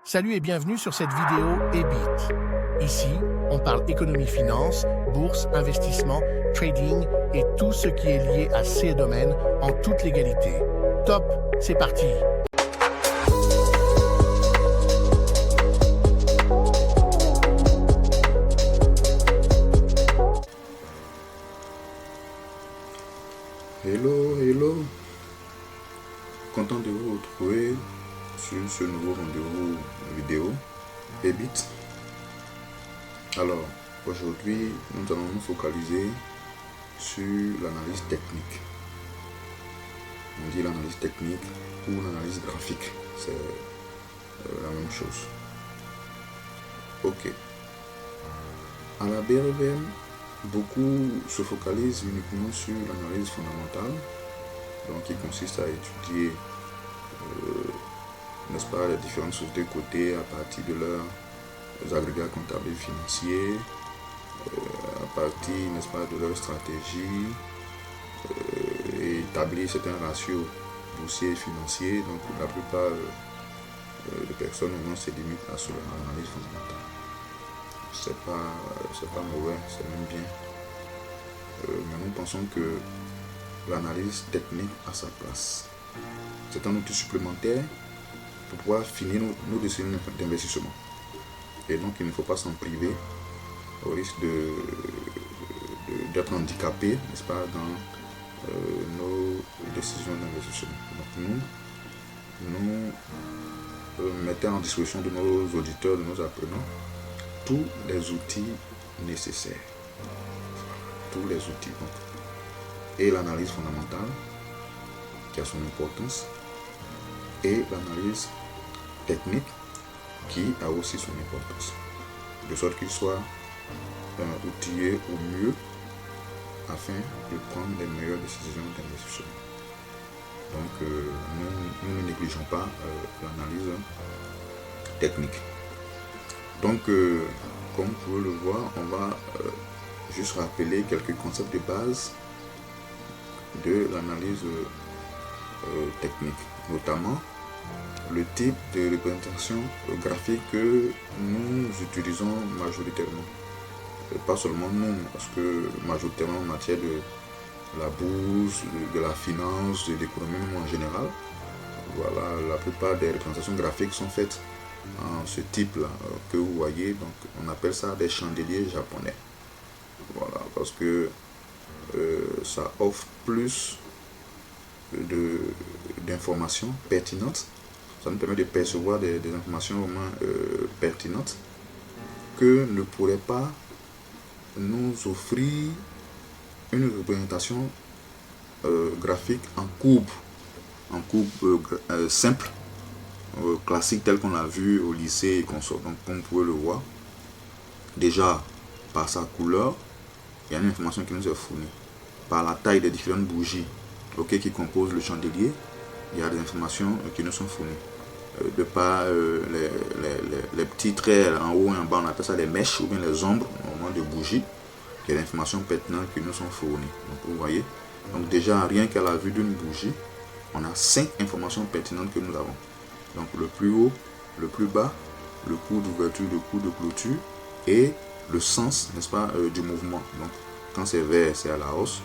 Salut et bienvenue sur cette vidéo EBIT. Ici, on parle économie-finance, bourse, investissement, trading et tout ce qui est lié à ces domaines en toute légalité. Top, c'est parti! Hello, content de vous retrouver sur ce nouveau rendez-vous vidéo EBIT. Alors, aujourd'hui, nous allons nous focaliser sur l'analyse technique. On dit l'analyse technique ou l'analyse graphique, c'est la même chose. Ok. À la BRVM, beaucoup se focalisent uniquement sur l'analyse fondamentale, donc qui consiste à étudier n'est-ce pas, les différentes sociétés cotées à partir de leurs agrégats comptables et financiers, à partir, n'est-ce pas, de leur stratégie, et établir certains ratios boursiers et financiers. Donc la plupart des personnes se limitent à cela, à l'analyse fondamentale. C'est pas mauvais, c'est même bien. Mais nous pensons que l'analyse technique a sa place. C'est un outil supplémentaire pour pouvoir finir nos décisions d'investissement. Et donc il ne faut pas s'en priver au risque d'être handicapé, n'est-ce pas, dans nos décisions d'investissement. Donc nous mettons en disposition de nos auditeurs, de nos apprenants, tous les outils nécessaires. Tous les outils. Donc, et l'analyse fondamentale, qui a son importance, et l'analyse technique, qui a aussi son importance. De sorte qu'il soit outillé au mieux afin de prendre les meilleures décisions d'investissement. Donc, nous ne négligeons pas l'analyse technique. Donc, comme vous pouvez le voir, on va juste rappeler quelques concepts de base de l'analyse technique, notamment le type de représentation graphique que nous utilisons majoritairement. Pas seulement nous, parce que majoritairement en matière de la bourse, de la finance, de l'économie en général, voilà, la plupart des représentations graphiques sont faites en ce type-là que vous voyez. Donc on appelle ça des chandeliers japonais. Voilà, parce que ça offre plus d'informations pertinentes. Ça nous permet de percevoir des informations vraiment pertinentes que ne pourrait pas nous offrir une représentation graphique en courbe simple, classique, tel qu'on l'a vu au lycée et qu'on sort. Donc comme vous pouvez le voir, déjà par sa couleur, il y a une information qui nous est fournie. Par la taille des différentes bougies qui composent le chandelier, il y a des informations qui nous sont fournies. De par les petits traits en haut et en bas, on appelle ça les mèches ou bien les ombres au moment de bougies. Il y a des informations pertinentes qui nous sont fournies. Donc vous voyez, donc déjà rien qu'à la vue d'une bougie, on a 5 informations pertinentes que nous avons. Donc le plus haut, le plus bas, le cours d'ouverture, le cours de clôture et le sens, n'est-ce pas, du mouvement. Donc quand c'est vert, c'est à la hausse,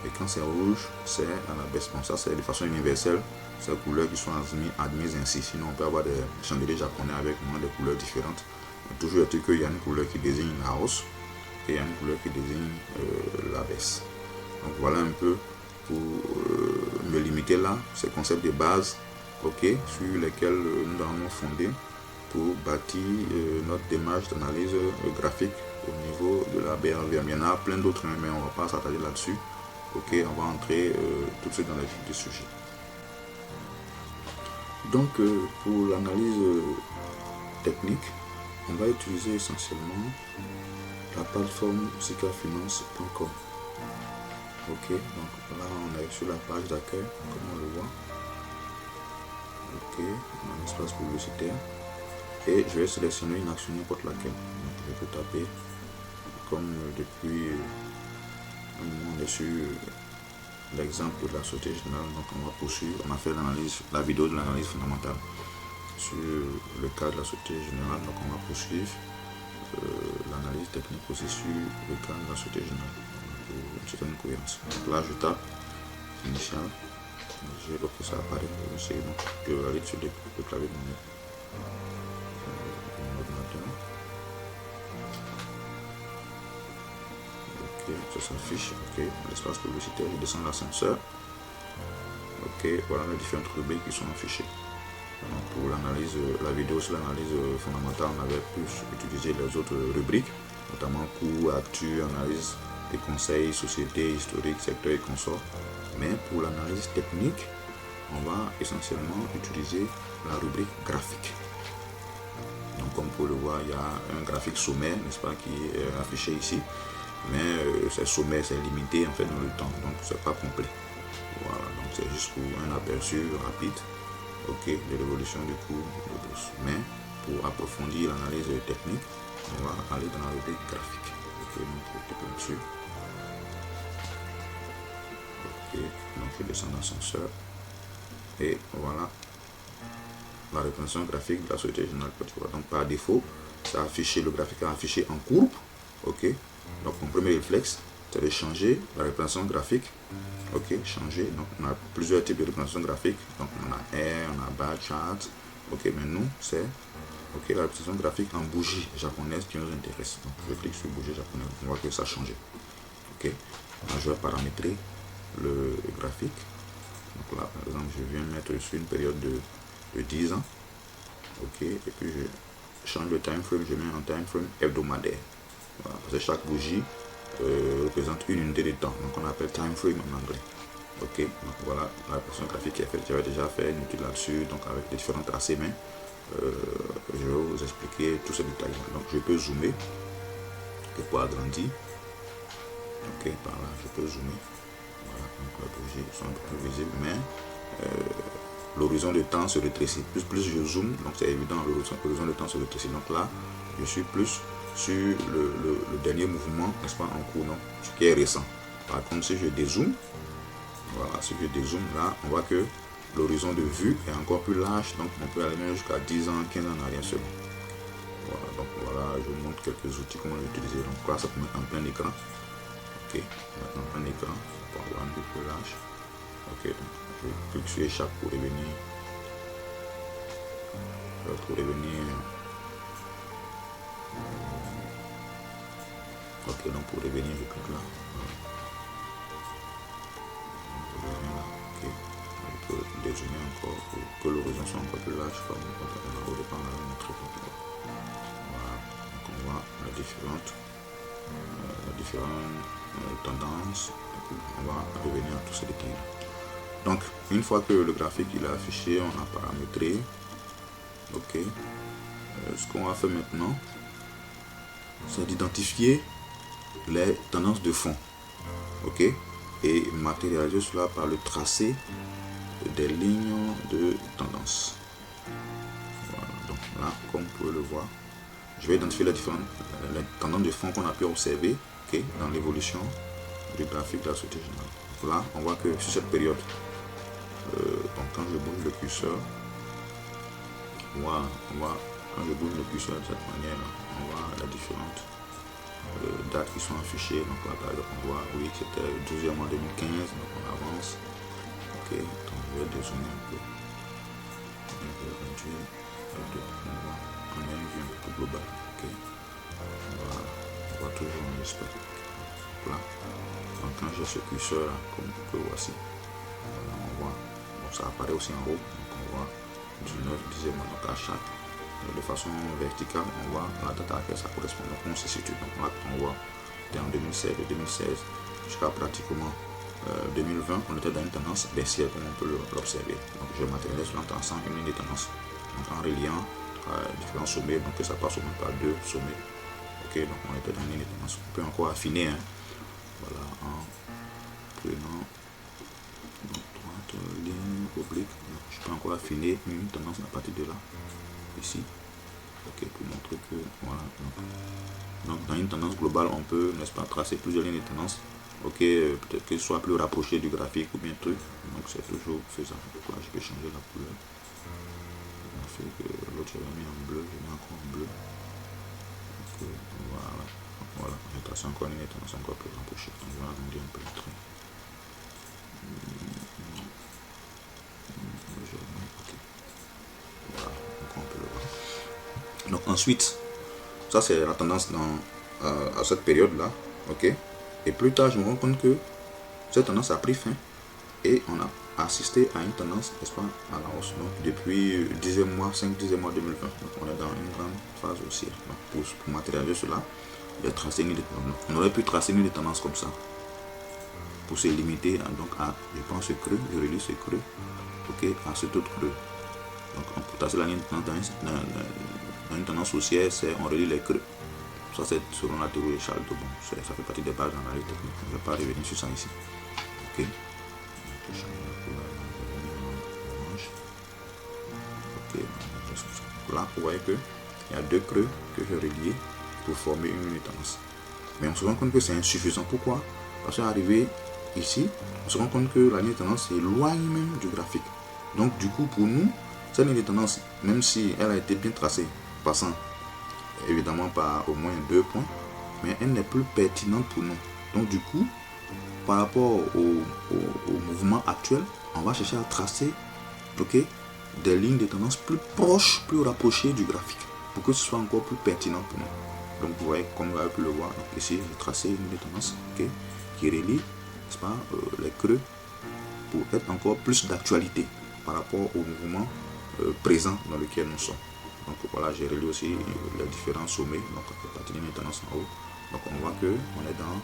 et quand c'est rouge, c'est à la baisse. Donc ça, c'est de façon universelle, ces couleurs qui sont admises ainsi. Sinon, on peut avoir des chandeliers japonais avec des couleurs différentes. Mais toujours est-il qu'il y a une couleur qui désigne la hausse et il y a une couleur qui désigne la baisse. Donc voilà un peu pour me limiter là, ces concepts de base sur lesquels nous allons nous fonder pour bâtir notre démarche d'analyse graphique au niveau de la BRVM. Il y en a plein d'autres, mais on ne va pas s'attarder là-dessus. On va entrer tout de suite dans le vif du sujet. Donc, pour l'analyse technique, on va utiliser essentiellement la plateforme sicafinance.com. Donc là, on est sur la page d'accueil, comme on le voit. On a un espace publicitaire. Et je vais sélectionner une action n'importe laquelle. Donc, je peux taper comme depuis on est sur l'exemple de la Société Générale. Donc on va poursuivre. On a fait la vidéo de l'analyse fondamentale. sur le cas de la Société Générale. Donc on va poursuivre l'analyse technique aussi sur le cas de la Société Générale pour une certaine cohérence. Donc là je tape initial, j'ai OK, ça apparaît, c'est donc je valide sur le clavier de mon ordinateur. OK, ça s'affiche. OK, l'espace publicitaire, je descends l'ascenseur. OK, voilà les différentes rubriques qui sont affichées. Donc pour l'analyse, la vidéo sur l'analyse fondamentale, on avait plus utilisé les autres rubriques, notamment coûts, actu, analyse des conseils, société, historique, secteur et consorts. Mais pour l'analyse technique, on va essentiellement utiliser la rubrique graphique. Donc comme vous pouvez le voir, il y a un graphique sommaire, n'est-ce pas, qui est affiché ici. Mais ce sommaire, c'est limité en fait dans le temps, donc c'est pas complet. Voilà, donc c'est juste pour un aperçu rapide, OK, de l'évolution du cours de bourse. Mais pour approfondir l'analyse technique, on va aller dans la rubrique graphique. OK, donc je clique là-dessus. OK, donc je descends l'ascenseur. Et voilà la représentation graphique de la Société Générale Côte d'Ivoire. Donc par défaut, ça a affiché, le graphique a affiché en courbe. OK, donc mon premier réflexe, c'est de changer la représentation graphique. OK, changer. Donc on a plusieurs types de représentation graphique. Donc on a R, on a bar chart. OK, mais nous c'est OK, la représentation graphique en bougie japonaise qui nous intéresse. Donc je clique sur bougie japonaise, on voit que ça a changé. OK, là je vais paramétrer le graphique. Donc là par exemple je viens mettre sur une période de 10 ans. OK, et puis je change le time frame, je mets un time frame hebdomadaire. Voilà, parce que chaque bougie représente une unité de temps, donc on appelle time frame en anglais. OK, donc voilà la représentation graphique qui est faite. J'avais déjà fait une étude là-dessus, donc avec les différents tracés, mais je vais vous expliquer tous ces détails. Donc je peux zoomer et pour agrandir. OK, par là je peux zoomer. Voilà, donc les bougies sont un peu plus visibles, mais l'horizon de temps se rétrécit. Plus je zoome, donc c'est évident, l'horizon de temps se rétrécit. Donc là, je suis plus sur le dernier mouvement, n'est-ce pas, en cours, non, ce qui est récent. Par contre, si je dézoome, voilà, si je dézoome, là, on voit que l'horizon de vue est encore plus large, donc on peut aller même jusqu'à 10 ans, 15 ans en arrière seulement. Voilà, donc voilà, je vous montre quelques outils, comment l'utiliser. Donc là, ça peut mettre en plein écran. OK, mettre en plein écran, pour avoir un peu plus large. OK, donc je clique sur échappe pour revenir. OK, donc pour revenir, je clique là. OK, on peut dézoomer encore pour que l'horizon soit encore plus large, comme au départ on avait montré. Voilà, donc on voit les différentes tendances, et puis on va revenir à tous ces détails. Donc une fois que le graphique il est affiché, on a paramétré. OK, ce qu'on va faire maintenant, c'est d'identifier les tendances de fond. OK, et matérialiser cela par le tracé des lignes de tendance. Voilà, donc là, comme vous pouvez le voir, je vais identifier les tendances de fond qu'on a pu observer, OK, dans l'évolution du graphique de la Société Générale. Donc là, on voit que sur cette période, donc quand je bouge le curseur, quand je bouge le curseur de cette manière, on voit les différentes dates qui sont affichées. Donc là, par exemple, on voit, oui, c'était le 12e mois 2015, donc on avance. OK, donc je vais dézoomer un peu. On a une vue un peu plus globale. OK, voilà, on voit toujours un espèce. Là, donc quand j'ai ce curseur là, comme vous pouvez voir ici, on voit, bon, ça apparaît aussi en haut, donc on voit 19, 10e mois, donc à chaque. De façon verticale, on voit la date à laquelle ça correspond. Donc on se situe. Donc là, on voit en 2016, de 2016 jusqu'à pratiquement 2020, on était dans une tendance baissière comme on peut l'observer. Donc je matérialise ensemble une ligne de tendance. Donc en reliant différents sommets, donc ça passe au moins par deux sommets. OK, donc on était dans une ligne de tendance. On peut encore affiner. Hein. Voilà, en prenant droite ligne oblique. Je peux encore affiner une tendance à partir de là. Ici, OK, pour montrer que voilà, donc dans une tendance globale on peut, n'est-ce pas, tracer plusieurs lignes de tendance. OK, peut-être que ce soit plus rapproché du graphique ou bien truc, donc c'est toujours faisable. Donc là je peux changer la couleur, on va l'autre j'avais mis en bleu, j'ai mis encore en bleu. Donc, voilà. Voilà, j'ai tracé encore une tendance encore plus rapprochée. Donc on va agrandir un peu le trait. Okay. Voilà, donc on peut le voir. Donc ensuite, ça c'est la tendance à cette période là, ok. Et plus tard, je me rends compte que cette tendance a pris fin et on a assisté à une tendance, n'est-ce pas, à la hausse. Donc depuis 10e mois, 5-10e mois 2020, donc on est dans une grande phase haussière. Donc pour matérialiser cela, j'ai tracé une tendance. On aurait pu tracer une tendance comme ça pour se limiter donc à, je prends ce creux, je relis ce creux, ok, à cet autre creux. Donc on peut tracer la ligne dans une tendance haussière, c'est on relie les creux. Ça c'est selon la théorie de Charles Tobon, ça fait partie des bases d'analyse technique. Je ne vais pas revenir sur ça ici. Ok. Ok. Là, vous voyez que il y a deux creux que j'ai reliés pour former une tendance. Mais on se rend compte que c'est insuffisant. Pourquoi? Parce qu'arrivé ici, on se rend compte que la ligne de tendance s'éloigne même du graphique. Donc du coup, pour nous, cette ligne de tendance, même si elle a été bien tracée, passant évidemment par au moins 2 points, mais elle n'est plus pertinente pour nous. Donc du coup, par rapport au mouvement actuel, on va chercher à tracer, ok, des lignes de tendance plus proches, plus rapprochées du graphique, pour que ce soit encore plus pertinent pour nous. Donc vous voyez, comme vous avez pu le voir, donc ici j'ai tracé une ligne de tendance, ok, qui relie, n'est-ce pas, les creux pour être encore plus d'actualité par rapport au mouvement présent dans lequel nous sommes. Donc voilà, j'ai relié aussi les différents sommets, donc on fait partie d'une tendance en haut. Donc on voit que on est dans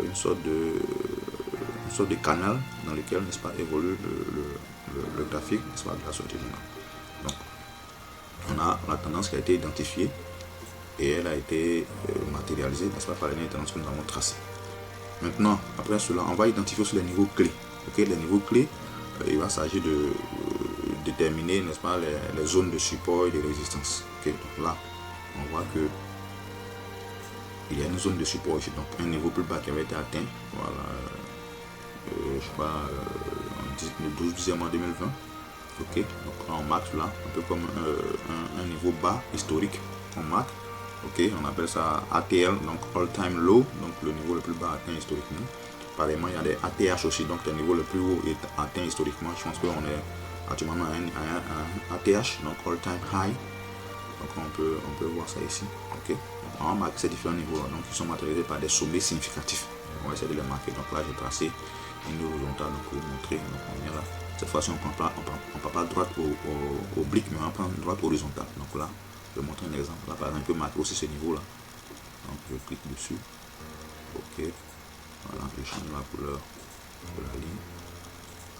une sorte de canal dans lequel, n'est-ce pas, évolue le graphique, n'est-ce pas, de la sortie journal. Donc on a la tendance qui a été identifiée et elle a été matérialisée, n'est-ce pas, par les tendances que nous avons tracées. Maintenant, après cela, on va identifier aussi les niveaux clés. Okay, les niveaux clés, il va s'agir de déterminer, n'est-ce pas, les zones de support et de résistance. Okay, donc là, on voit que il y a une zone de support ici, donc un niveau plus bas qui avait été atteint. Voilà, je sais pas, le 12e mois 2020. Ok, donc on marque là un peu comme un niveau bas historique. On marque. Ok, on appelle ça ATL, donc all time low, donc le niveau le plus bas atteint historiquement. Pareillement, il y a des ATH aussi, donc le niveau le plus haut est atteint historiquement. Je pense qu'on est actuellement à un ATH, donc all time high. Donc on peut voir ça ici. Ok, on va marquer ces différents niveaux là, donc ils sont matérialisés par des sommets significatifs. On va essayer de les marquer. Donc là, j'ai tracé une horizontale pour vous montrer. Donc on vient là. Cette fois-ci, on ne prend pas droite au oblique, mais on prend droite horizontale. Donc là, je vais montrer un exemple. Là, par exemple, je peux marquer aussi ce niveau-là. Donc, je clique dessus. Ok. Voilà, je change la couleur de la ligne.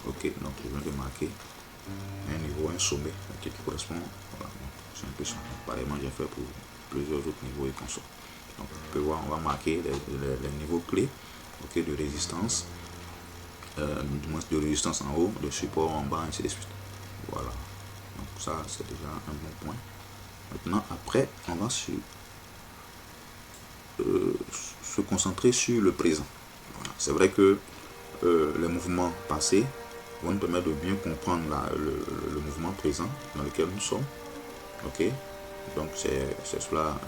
Ok, donc je viens de marquer un niveau, un sommet qui correspond. Voilà, c'est un peu ça. Pareillement, j'ai fait pour plusieurs autres niveaux et consorts. Donc, on peut voir, on va marquer les niveaux clés, ok, de résistance. Du moins de résistance en haut, de support en bas, ainsi de suite. Voilà. Donc, ça, c'est déjà un bon point. Maintenant, après, on va se concentrer sur le présent. Voilà. C'est vrai que les mouvements passés vont nous permettre de bien comprendre le mouvement présent dans lequel nous sommes. Ok, donc c'est cela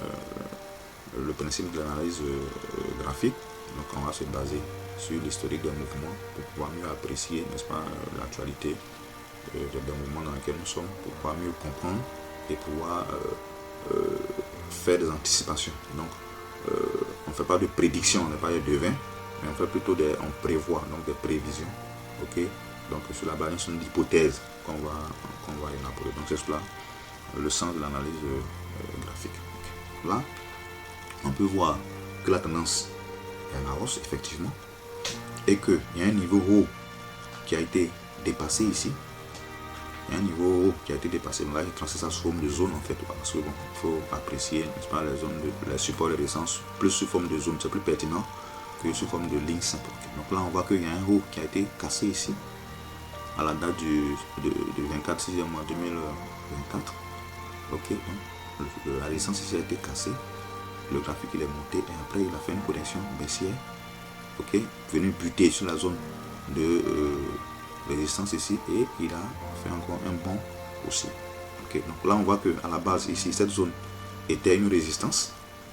le principe de l'analyse graphique. Donc on va se baser sur l'historique des mouvements pour pouvoir mieux apprécier, n'est-ce pas, l'actualité des mouvements dans lesquels nous sommes, pour pouvoir mieux comprendre et pouvoir faire des anticipations. Donc on ne fait pas de prédiction, on n'est pas des devins, mais on fait plutôt on prévoit, donc des prévisions. Ok, donc sur la base d'une hypothèse qu'on va élaborer. Donc c'est cela le sens de l'analyse graphique. Okay. Là, on peut voir que la tendance est à la hausse, effectivement, et qu'il y a un niveau haut qui a été dépassé ici. Il y a un niveau haut qui a été dépassé. Donc là, j'ai tracé ça sous forme de zone, en fait, parce que bon, il faut apprécier, n'est-ce pas, les zones, les supports de résistance, plus sous forme de zone, c'est plus pertinent que sous forme de ligne simple. Donc là, on voit qu'il y a un haut qui a été cassé ici, à la date du 24 6e mois 2024. Ok, donc la résistance ici a été cassée, le graphique il est monté et après il a fait une correction baissière, ok, venu buter sur la zone de résistance ici et il a fait encore un bond aussi. Ok, Ok, donc là on voit que à la base ici cette zone était une résistance.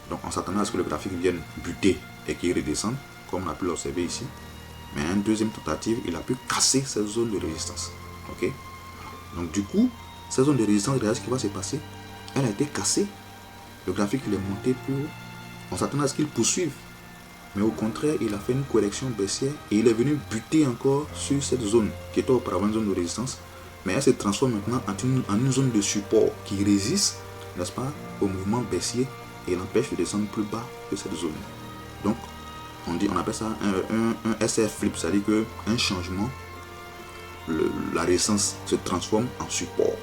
Donc on s'attendait à ce que le graphique vienne buter et qu'il redescende, comme on a pu l'observer ici. Mais à une deuxième tentative, il a pu casser cette zone de résistance. Ok, donc du coup, cette zone de résistance, regarde ce qui va se passer. Elle a été cassée. Le graphique il est monté plus haut. On s'attendait à ce qu'il poursuive. Mais au contraire, il a fait une correction baissière et il est venu buter encore sur cette zone qui était auparavant une zone de résistance. Mais elle se transforme maintenant en une zone de support qui résiste, n'est-ce pas, au mouvement baissier et l'empêche de descendre plus bas que cette zone. Donc, on appelle ça un SF flip, c'est-à-dire qu'un changement, la résistance se transforme en support.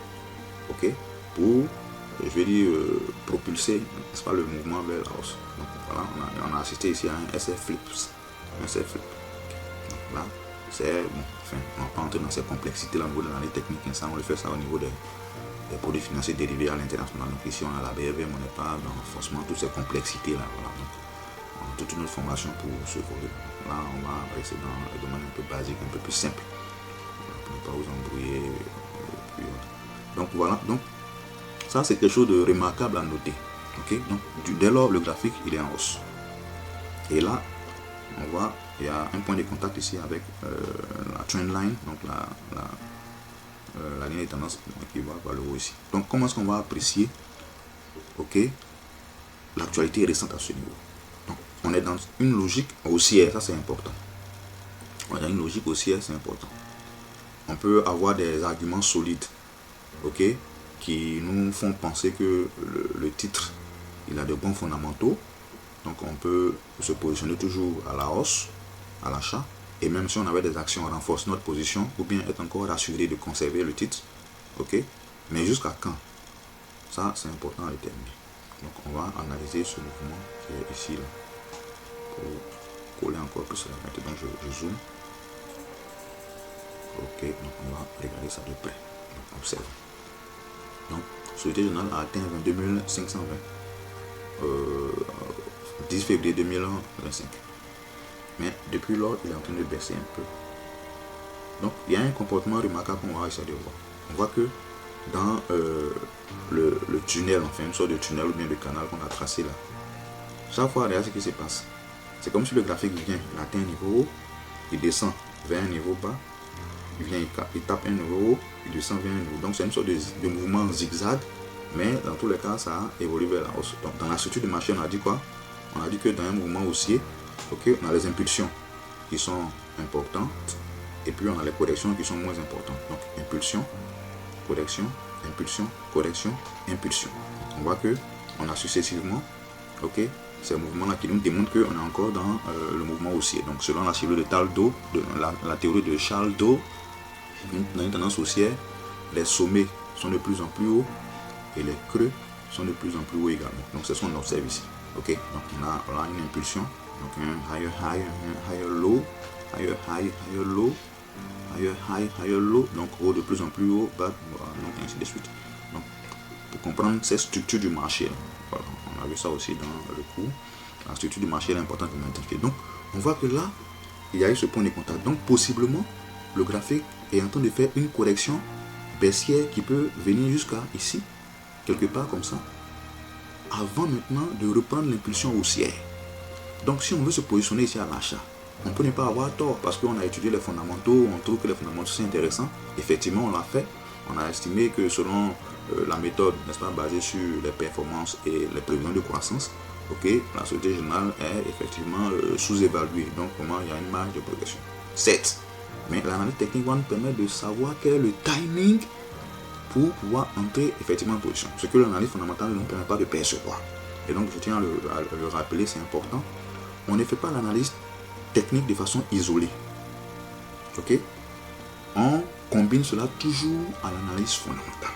Ok, pour, je vais dire, propulser, n'est-ce pas, le mouvement vers la hausse. Donc voilà, on a assisté ici à un SF flip. Un SF flip. Donc là, c'est bon, enfin, on ne va pas entrer dans ces complexités là au niveau de l'analyse technique, ça on le fait ça au niveau des produits financiers dérivés à l'international. Donc ici on a la BRVM, on n'est pas dans forcément toutes ces complexités là. Voilà. Donc, on a toute une autre formation pour ce volet. Là on va rester dans le domaine un peu basique, un peu plus simple. Pour ne pas vous embrouiller. Donc voilà, donc ça c'est quelque chose de remarquable à noter. Okay? Donc dès lors le graphique il est en hausse. Et là on voit il y a un point de contact ici avec la trendline, donc la ligne de tendance qui va vers le haut ici. Donc comment est-ce qu'on va apprécier l'actualité récente à ce niveau? Donc on est dans une logique haussière, ça c'est important. On est dans une logique haussière, c'est important. On peut avoir des arguments solides, qui nous font penser que le titre il a de bons fondamentaux. Donc on peut se positionner toujours à la hausse, à l'achat, et même si on avait des actions, on renforce notre position ou bien être encore rassuré de conserver le titre. Mais jusqu'à quand? Ça c'est important à déterminer. Donc on va analyser ce mouvement qui est ici là, pour coller encore plus la vérité. Donc je zoome. Donc on va regarder ça de près. Donc observe. Donc Société Générale a atteint 22 520 10 février 2025. Mais depuis lors, il est en train de baisser un peu. Donc il y a un comportement remarquable qu'on va essayer de voir. On voit que dans le tunnel, enfin une sorte de tunnel ou bien de canal qu'on a tracé là, chaque fois, regarde ce qui se passe. C'est comme si le graphique vient, il atteint un niveau haut, il descend vers un niveau bas, il vient, il tape un niveau haut, il descend vers un niveau. Donc c'est une sorte de mouvement zigzag, mais dans tous les cas, ça évolue vers la hausse. Donc dans la structure de marché, on a dit quoi? On a dit que dans un mouvement haussier, on a les impulsions qui sont importantes et puis on a les corrections qui sont moins importantes. Donc impulsion, correction, impulsion, correction, impulsion. On voit que on a successivement ces mouvements-là qui nous démontrent qu'on est encore dans le mouvement haussier. Donc selon la cellule de Taldo, la théorie de Charles Dow, dans une tendance haussière, les sommets sont de plus en plus hauts et les creux sont de plus en plus hauts également. Donc c'est ce qu'on observe ici. Donc on a une impulsion, donc un higher high, un higher low, higher high, higher low, higher high, higher low, donc haut de plus en plus haut, bas, donc ainsi de suite. Donc pour comprendre ces structures du marché, voilà, on a vu ça aussi dans le cours, la structure du marché est importante de l'identifier. Donc on voit que là, il y a eu ce point de contact. Donc possiblement, le graphique est en train de faire une correction baissière qui peut venir jusqu'à ici, quelque part comme ça, avant maintenant de reprendre l'impulsion haussière. Donc si on veut se positionner ici à l'achat, on peut ne pas avoir tort parce qu'on a étudié les fondamentaux, on trouve que les fondamentaux sont intéressants. Effectivement, on l'a fait. On a estimé que selon la méthode, n'est-ce pas, basée sur les performances et les prévisions de croissance, la Société Générale est effectivement sous-évaluée. Donc, comment il y a une marge de progression. Certes, mais l'analyse technique va nous permettre de savoir quel est le timing pour pouvoir entrer effectivement en position. Ce que l'analyse fondamentale ne nous permet pas de percevoir. Et donc, je tiens à le rappeler, c'est important. On ne fait pas l'analyse technique de façon isolée. On combine cela toujours à l'analyse fondamentale.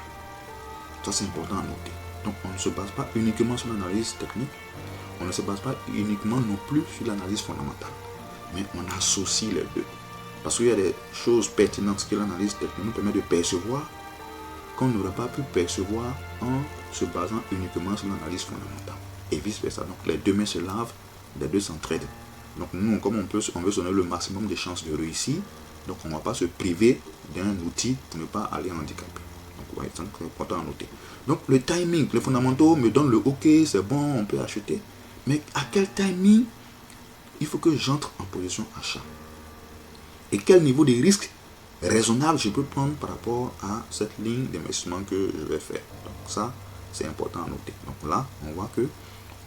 Ça, c'est important à noter. Donc, on ne se base pas uniquement sur l'analyse technique. On ne se base pas uniquement non plus sur l'analyse fondamentale. Mais on associe les deux. Parce qu'il y a des choses pertinentes que l'analyse technique nous permet de percevoir qu'on n'aurait pas pu percevoir en se basant uniquement sur l'analyse fondamentale. Et vice versa. Donc, les deux mains se lavent, les deux s'entraident. Donc, nous, comme on veut se donner le maximum de chances de réussir, donc on ne va pas se priver d'un outil pour ne pas aller handicaper. Donc Ouais, c'est important à noter. Donc le timing, les fondamentaux me donnent le OK, c'est bon, on peut acheter. Mais à quel timing il faut que j'entre en position achat? Et quel niveau de risque raisonnable je peux prendre par rapport à cette ligne d'investissement que je vais faire? Donc ça, c'est important à noter. Donc là, on voit que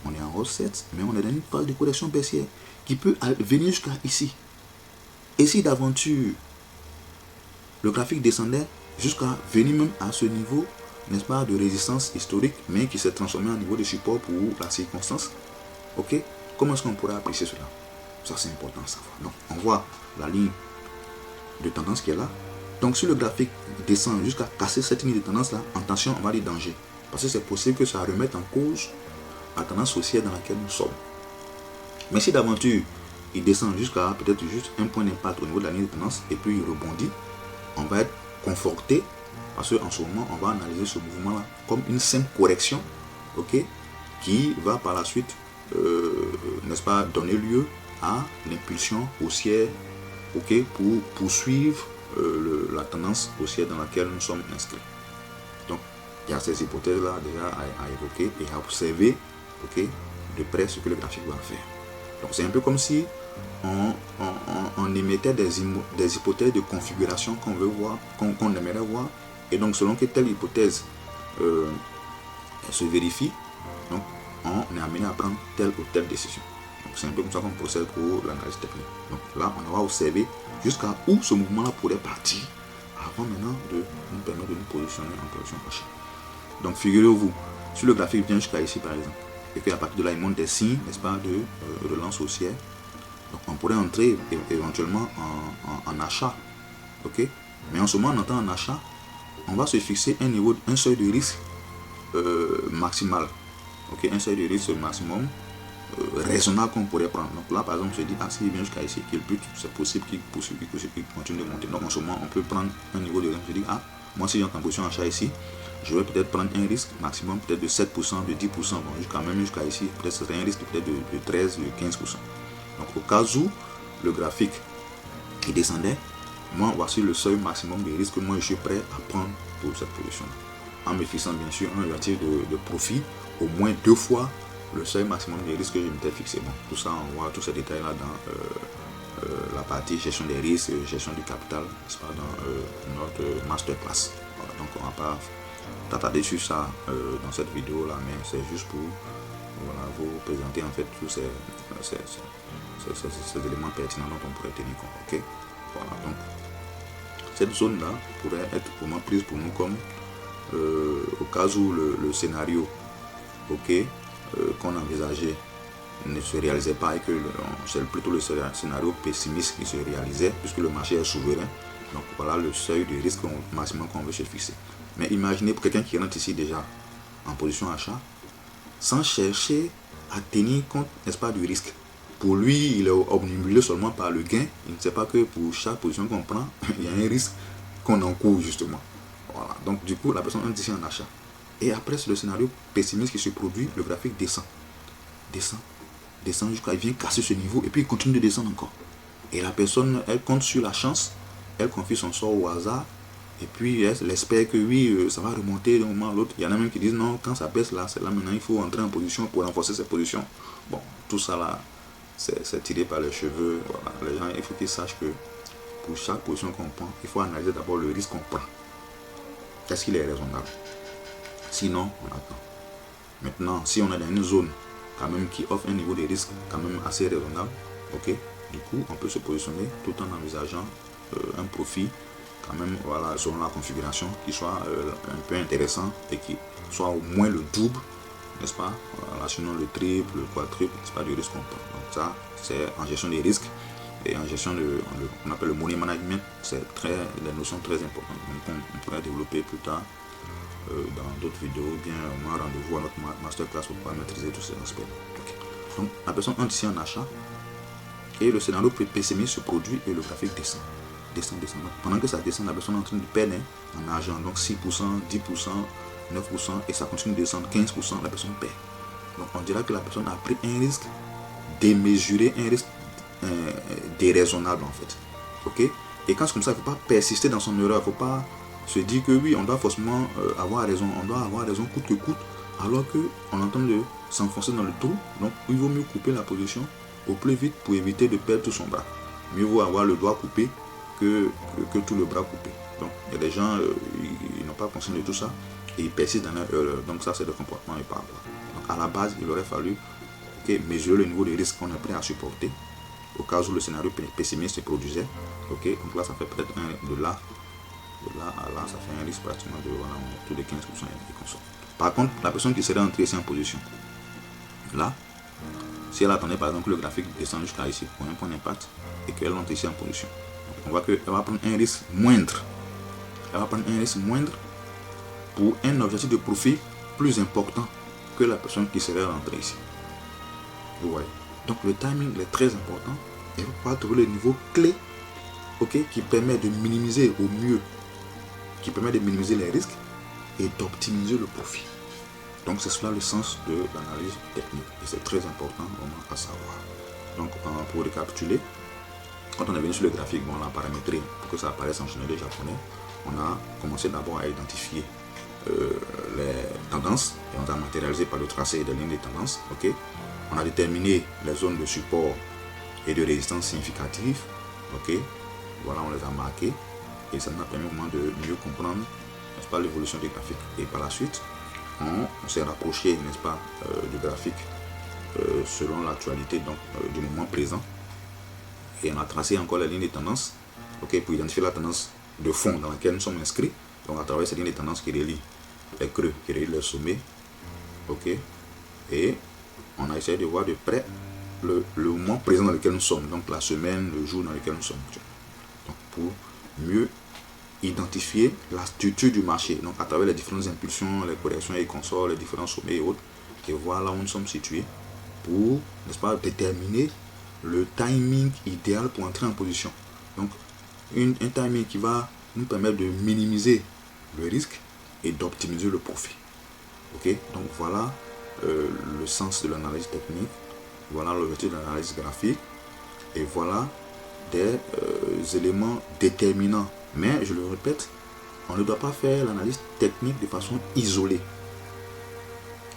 on est en hausse 7, mais on est dans une phase de correction baissière qui peut venir jusqu'à ici. Et si d'aventure le graphique descendait jusqu'à venir même à ce niveau, n'est-ce pas, de résistance historique, mais qui s'est transformé en niveau de support pour la circonstance, ok, comment est-ce qu'on pourrait apprécier cela? Ça, c'est important à savoir. Donc, on voit la ligne de tendance qui est là. Donc, si le graphique descend jusqu'à casser cette ligne de tendance là, attention, on va dire danger. Parce que c'est possible que ça remette en cause la tendance haussière dans laquelle nous sommes. Mais si d'aventure, il descend jusqu'à peut-être juste un point d'impact au niveau de la ligne de tendance et puis il rebondit, on va être conforté parce qu'en ce moment, on va analyser ce mouvement-là comme une simple correction, ok, qui va par la suite, n'est-ce pas, donner lieu à l'impulsion haussière, ok, pour poursuivre la tendance haussière dans laquelle nous sommes inscrits. Donc, il y a ces hypothèses-là déjà à évoquer et à observer, ok, de près ce que le graphique va faire. Donc, c'est un peu comme si on émettait des hypothèses de configuration qu'on veut voir, qu'on aimerait voir, et donc selon que telle hypothèse se vérifie, donc on est amené à prendre telle ou telle décision. Donc c'est un peu comme ça qu'on procède pour l'analyse technique. Donc là, on va observer jusqu'à où ce mouvement-là pourrait partir avant maintenant de nous permettre de nous positionner en position achat. Donc figurez-vous, si le graphique vient jusqu'à ici par exemple, et qu'à partir de là il montre des signes, n'est-ce pas, de relance haussière, donc on pourrait entrer éventuellement en achat, ok. Mais en ce moment, en entrant en achat, on va se fixer un seuil de risque maximal, ok, un seuil de risque maximum raisonnable qu'on pourrait prendre. Donc là, par exemple, on se dit, ah, s'il vient jusqu'à ici, qu'il bute, c'est possible qu'il continue de monter. Donc en ce moment, on peut prendre un niveau de risque. Je dis, ah, moi, si j'entre en position achat ici, je vais peut-être prendre un risque maximum peut-être de 7%, de 10%, bon, jusqu'à ici, peut-être ce serait un risque peut-être de 13, de 15%. Donc au cas où le graphique il descendait, moi voici le seuil maximum de risque que moi je suis prêt à prendre pour cette position. En me fixant bien sûr un relatif de profit au moins 2 fois le seuil maximum de risque que je m'étais fixé. Bon, tout ça, on voit tous ces détails là dans la partie gestion des risques, gestion du capital, c'est pas dans notre masterclass. Voilà, donc on va pas t'attarder sur ça dans cette vidéo là, mais c'est juste pour voilà, vous présenter en fait tous ces éléments pertinents dont on pourrait tenir compte. Ok, voilà, donc cette zone là pourrait être vraiment prise pour nous comme au cas où le scénario, ok, qu'on envisageait ne se réalisait pas et que c'est plutôt le scénario pessimiste qui se réalisait puisque le marché est souverain. Donc voilà le seuil de risque maximum qu'on veut se fixer. Mais imaginez pour quelqu'un qui rentre ici déjà en position achat, sans chercher à tenir compte, n'est-ce pas, du risque. Pour lui, il est obnubilé seulement par le gain. Il ne sait pas que pour chaque position qu'on prend, il y a un risque qu'on encourt justement. Voilà. Donc du coup, la personne est ici en achat. Et après, c'est le scénario pessimiste qui se produit, le graphique descend jusqu'à, il vient casser ce niveau et puis il continue de descendre encore. Et la personne, elle compte sur la chance, elle confie son sort au hasard. Et puis elle espère que oui, ça va remonter d'un moment à l'autre. Il y en a même qui disent non, quand ça baisse là, c'est là maintenant, il faut entrer en position pour renforcer ses positions. Bon, tout ça là, c'est tiré par les cheveux. Voilà. Les gens, il faut qu'ils sachent que pour chaque position qu'on prend, il faut analyser d'abord le risque qu'on prend. Est-ce qu'il est raisonnable? Sinon, on attend. Maintenant, si on est dans une zone quand même qui offre un niveau de risque quand même assez raisonnable, ok, du coup, on peut se positionner tout en envisageant un profit quand même, voilà, selon la configuration, qui soit un peu intéressant et qui soit au moins le double, n'est-ce pas, voilà, sinon le triple, le quadruple, n'est-ce pas, du risque qu'on prend. Donc ça, c'est en gestion des risques et en gestion de, on appelle le money management, c'est des notions très importantes. Donc on pourrait développer plus tard dans d'autres vidéos, bien au moins rendez-vous à notre masterclass pour pouvoir maîtriser tous ces aspects. Okay. Donc la personne entre ici en achat et le scénario pessimiste se produit et le graphique descend. Pendant que ça descend, la personne est en train de perdre en argent, donc 6%, 10%, 9%, et ça continue de descendre 15%, la personne perd. Donc on dirait que la personne a pris un risque démesuré, un risque déraisonnable en fait. Ok. Et quand c'est comme ça, il ne faut pas persister dans son erreur, il ne faut pas se dit que oui, on doit forcément avoir raison, coûte que coûte, alors qu'on est en train de s'enfoncer dans le trou. Donc il vaut mieux couper la position au plus vite pour éviter de perdre tout son bras. Mieux vaut avoir le doigt coupé que tout le bras coupé. Donc il y a des gens, ils n'ont pas conscience de tout ça et ils persistent dans leur erreur. Donc ça, c'est le comportement par rapport. Donc à la base, il aurait fallu mesurer le niveau de risque qu'on est prêt à supporter au cas où le scénario pessimiste se produisait. Donc là, ça fait peut-être de là à là, ça fait un risque pratiquement de tous les 15% des consommateurs. Par contre, la personne qui serait entrée ici en position, là, si elle attendait par exemple que le graphique descende jusqu'à ici pour un point d'impact et qu'elle entre ici en position, donc on voit qu'elle va prendre un risque moindre. Elle va prendre un risque moindre pour un objectif de profit plus important que la personne qui serait rentrée ici. Vous voyez. Donc le timing est très important et il faut trouver le niveau clé qui permet de minimiser au mieux, qui permet de minimiser les risques et d'optimiser le profit. Donc c'est cela le sens de l'analyse technique et c'est très important vraiment à savoir. Donc pour récapituler, quand on est venu sur le graphique, on l'a paramétré pour que ça apparaisse en général japonais. On a commencé d'abord à identifier les tendances et on a matérialisé par le tracé des lignes de tendance. On a déterminé les zones de support et de résistance significatives. Voilà, on les a marquées et ça nous a permis vraiment de mieux comprendre, n'est-ce pas, l'évolution des graphiques. Et par la suite, on s'est rapproché, n'est-ce pas, du graphique selon l'actualité du moment présent. Et on a tracé encore les lignes de tendance pour identifier la tendance de fond dans laquelle nous sommes inscrits. Donc à travers ces lignes de tendance qui relient les creux, qui relient les sommets. Et on a essayé de voir de près le moment présent dans lequel nous sommes, donc la semaine, le jour dans lequel nous sommes. Donc pour mieux identifier la structure du marché, donc à travers les différentes impulsions, les corrections et consorts, les différents sommets et autres, et voir là où nous sommes situés pour, n'est-ce pas, déterminer le timing idéal pour entrer en position. Donc un timing qui va nous permettre de minimiser le risque et d'optimiser le profit. Donc voilà le sens de l'analyse technique, voilà l'objectif de l'analyse graphique et voilà des éléments déterminants. Mais je le répète, on ne doit pas faire l'analyse technique de façon isolée.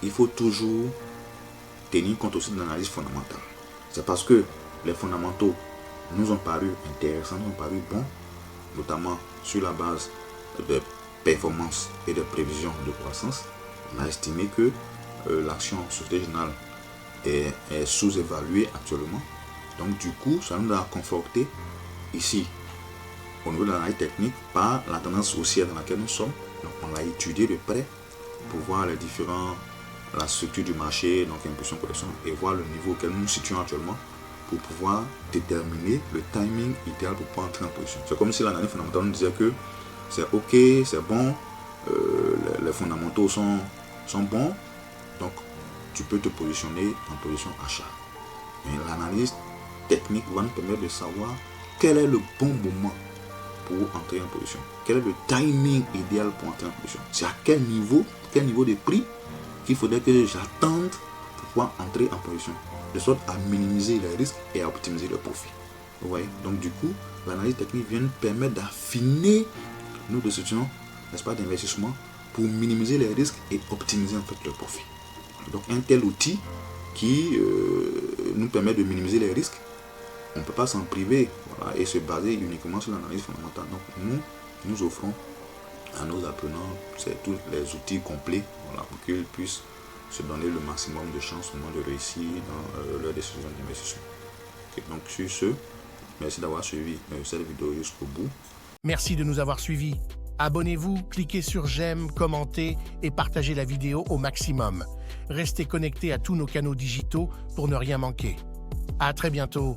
Il faut toujours tenir compte aussi de l'analyse fondamentale. C'est parce que les fondamentaux nous ont paru intéressants, nous ont paru bons, notamment sur la base des performances et des prévisions de croissance. On a estimé que l'action Société Générale est sous-évaluée actuellement. Donc du coup, ça nous a conforté ici au niveau de l'analyse technique par la tendance haussière dans laquelle nous sommes. Donc on l'a étudié de près pour voir la structure du marché, donc impulsion correction, et voir le niveau auquel nous nous situons actuellement pour pouvoir déterminer le timing idéal pour pouvoir entrer en position. C'est comme si l'analyse fondamentale nous disait que c'est ok, c'est bon, les fondamentaux sont bons, donc tu peux te positionner en position achat. Mais l'analyse technique va nous permettre de savoir quel est le bon moment pour entrer en position. Quel est le timing idéal pour entrer en position. C'est à quel niveau de prix qu'il faudrait que j'attende pour pouvoir entrer en position, de sorte à minimiser les risques et à optimiser le profit. Vous voyez, donc du coup, l'analyse technique vient nous permettre d'affiner nos décisions, n'est-ce pas, d'investissement pour minimiser les risques et optimiser en fait le profit. Donc un tel outil qui nous permet de minimiser les risques, on ne peut pas s'en priver, voilà, et se baser uniquement sur l'analyse fondamentale. Donc nous offrons à nos apprenants tous les outils complets, voilà, pour qu'ils puissent se donner le maximum de chances de réussir dans leur décision d'investissement. Donc sur ce, merci d'avoir suivi cette vidéo jusqu'au bout. Merci de nous avoir suivis. Abonnez-vous, cliquez sur j'aime, commentez et partagez la vidéo au maximum. Restez connectés à tous nos canaux digitaux pour ne rien manquer. À très bientôt.